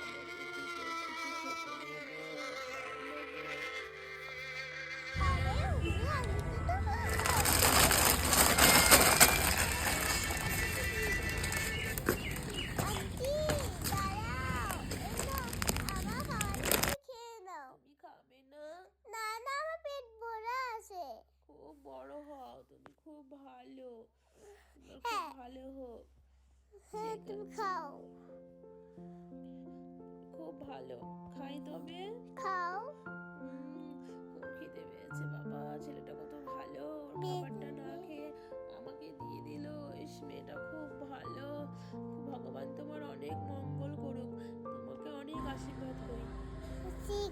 আমাকে দুটো কিছু খেতে দে গো, ভালো গো। আরে ওগুলো আলুতে তো আন্টি দাঁড়াও, এই নাও আমার খাবারটা খেয়ে নাও। তুমি খাবে না? না না, আমার পেট ভরা আছে। খুব বড় হও, তুমি খুব ভালো, তোমার খুব হ্যাঁ ভালো হোক। হ্যাঁ, ঠিক তুমি আছে, খাও খুব ভালো। খাই তবে। খাও। খুব খিদে পেয়েছে বাবা, ছেলেটা কত ভালো, ওর খাবারটা না খেয়ে আমাকে দিয়ে দিল। ইস, মেয়েটা খুব ভালো। ভগবান তোমার অনেক মঙ্গল করুক, তোমাকে অনেক আশীর্বাদ করি। ঠিক